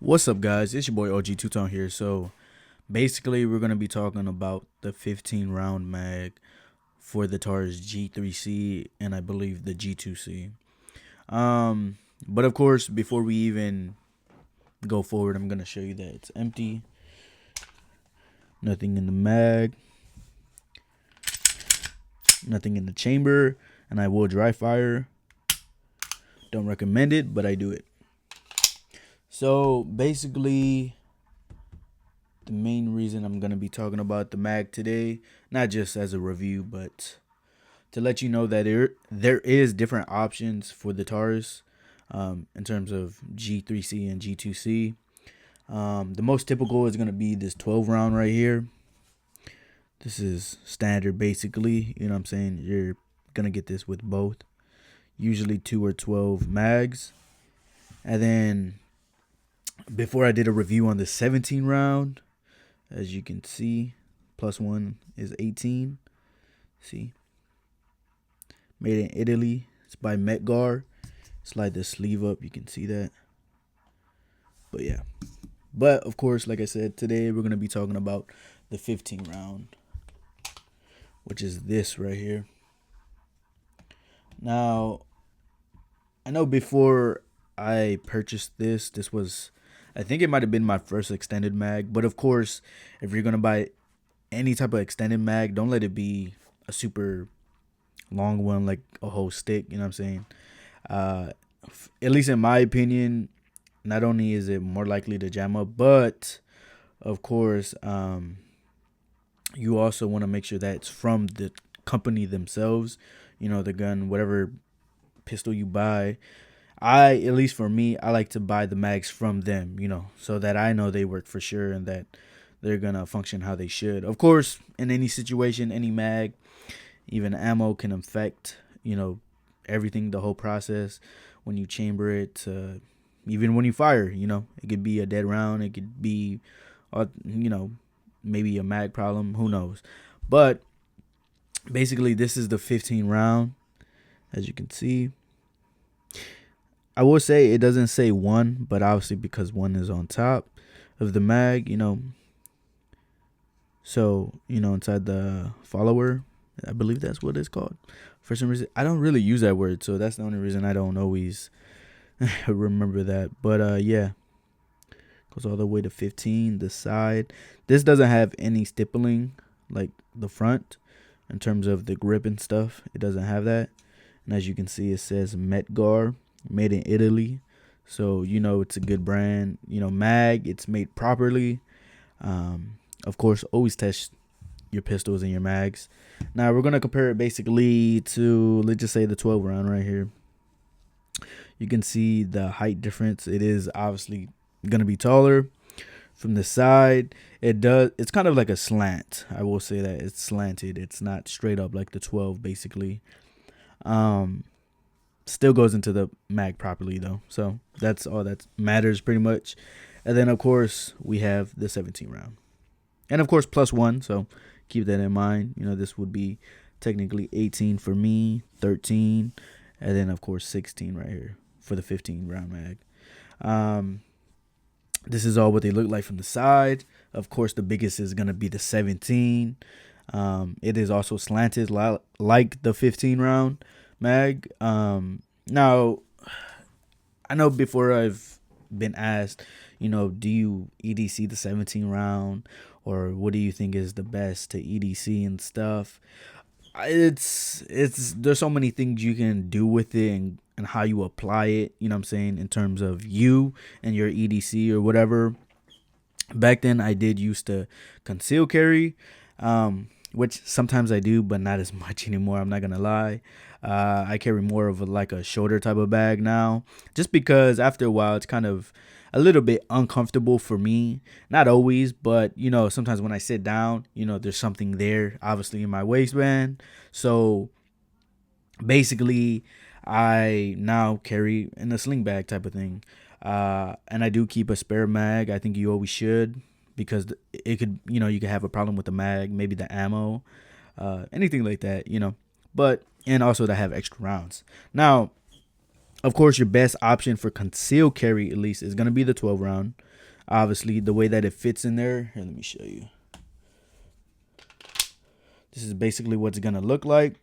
What's up, guys? It's your boy OG2 here. So basically, we're gonna be talking about the 15 round mag for the Taurus G3C and I believe the G2C. But of course, before we even go forward, I'm gonna show you that it's empty, nothing in the mag, nothing in the chamber, and I will dry fire. Don't recommend it, but I do it. So basically, the main reason I'm going to be talking about the mag today, not just as a review, but to let you know that there is different options for the Taurus in terms of G3C and G2C. The most typical is going to be this 12 round right here. This is standard basically, you know what I'm saying? You're going to get this with both. Usually 2 or 12 mags. And then before I did a review on the 17 round, as you can see, +1 is 18. See, made in Italy. It's by Metgar. Slide the sleeve up, you can see that. But yeah, but of course, like I said, today we're gonna be talking about the 15 round, which is this right here. Now, I know before I purchased this was, I think it might have been my first extended mag. But of course, if you're gonna buy any type of extended mag, don't let it be a super long one like a whole stick. You know what I'm saying? At least in my opinion, not only is it more likely to jam up, but of course, you also want to make sure that it's from the company themselves. You know, the gun, whatever pistol you buy. At least for me, I like to buy the mags from them, you know, so that I know they work for sure and that they're gonna function how they should. Of course, in any situation, any mag, even ammo can affect, you know, everything, the whole process when you chamber it, even when you fire, you know, it could be a dead round, it could be, you know, maybe a mag problem, who knows. But basically, this is the 15 round, as you can see. I will say it doesn't say one, but obviously because one is on top of the mag, you know. So, you know, inside the follower, I believe that's what it's called. For some reason, I don't really use that word, so that's the only reason I don't always remember that. But yeah, goes all the way to 15. The side, this doesn't have any stippling like the front in terms of the grip and stuff. It doesn't have that. And as you can see, it says Metgar, made in Italy. So, you know, it's a good brand. You know, mag, it's made properly. Of course, always test your pistols and your mags. Now, we're going to compare it basically to, let's just say, the 12 round right here. You can see the height difference. It is obviously going to be taller. From the side, it's kind of like a slant. I will say that it's slanted. It's not straight up like the 12 basically. Still goes into the mag properly though, so that's all that matters pretty much. And then of course we have the 17 round, and of course +1, so keep that in mind. You know, this would be technically 18 for me, 13, and then of course 16 right here for the 15 round mag. This is all what they look like from the side. Of course, the biggest is gonna be the 17. It is also slanted like the 15 round mag. Now, I know before I've been asked, you know, do you EDC the 17 round, or what do you think is the best to EDC and stuff? It's there's so many things you can do with it, and how you apply it, you know what I'm saying, in terms of you and your EDC or whatever. Back then I did used to conceal carry, which sometimes I do, but not as much anymore. I'm not gonna lie. I carry more of like a shoulder type of bag now, just because after a while it's kind of a little bit uncomfortable for me. Not always, but you know, sometimes when I sit down, you know, there's something there, obviously in my waistband. So basically, I now carry in a sling bag type of thing. And I do keep a spare mag. I think you always should, because it could, you know, you could have a problem with the mag, maybe the ammo, anything like that, you know. But and also to have extra rounds. Now, Of course, your best option for concealed carry, at least, is going to be the 12 round. Obviously, the way that it fits in there. Here, let me show you. This is basically what it's going to look like.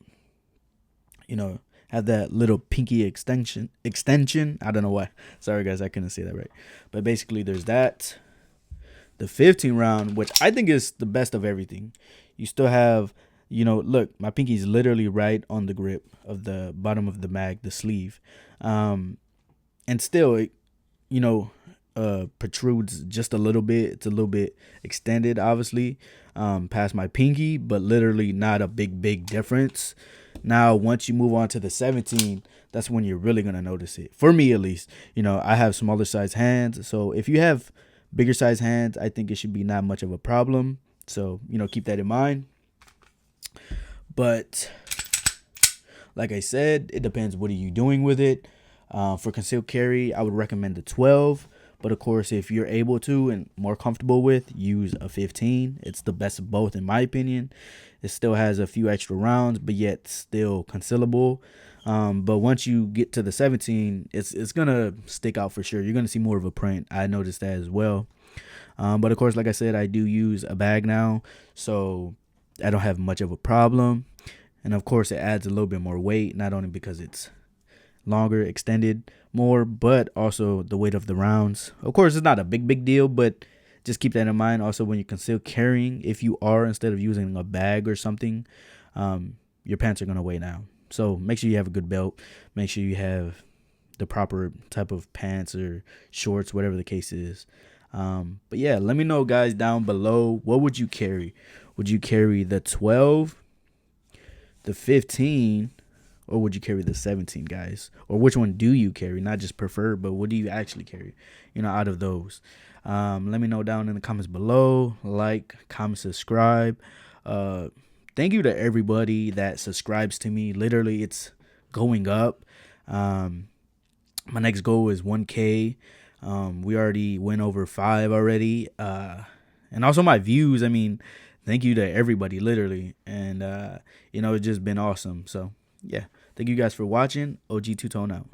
You know, have that little pinky extension. I don't know why. Sorry, guys, I couldn't say that right. But basically, there's that. The 15 round, which I think is the best of everything. You still have, you know, look, my pinky is literally right on the grip of the bottom of the mag, the sleeve. And still, it, you know, protrudes just a little bit. It's a little bit extended, obviously, past my pinky, but literally not a big difference. Now, once you move on to the 17, that's when you're really going to notice it. For me, at least, you know, I have smaller size hands. So if you have bigger size hands, I think it should be not much of a problem. So, you know, keep that in mind. But like I said, it depends. What are you doing with it? For concealed carry, I would recommend the 12. But of course, if you're able to and more comfortable with, use a 15. It's the best of both, in my opinion. It still has a few extra rounds, but yet still concealable. But once you get to the 17, it's gonna stick out for sure. You're gonna see more of a print. I noticed that as well. But of course, like I said, I do use a bag now, so I don't have much of a problem. And of course, it adds a little bit more weight, not only because it's longer, extended more, but also the weight of the rounds. Of course, it's not a big deal, but just keep that in mind. Also, when you conceal carrying, if you are, instead of using a bag or something, your pants are gonna weigh down. So make sure you have a good belt. Make sure you have the proper type of pants or shorts, whatever the case is. But yeah, let me know, guys, down below. What would you carry? Would you carry the 12, the 15, or would you carry the 17, guys? Or which one do you carry? Not just prefer, but what do you actually carry, you know, out of those? Let me know down in the comments below. Like, comment, subscribe. Thank you to everybody that subscribes to me. Literally, it's going up. My next goal is 1K. We already went over 5 already. And also my views. I mean, thank you to everybody, literally. And, you know, it's just been awesome. So, yeah. Thank you guys for watching. OG Two Tone out.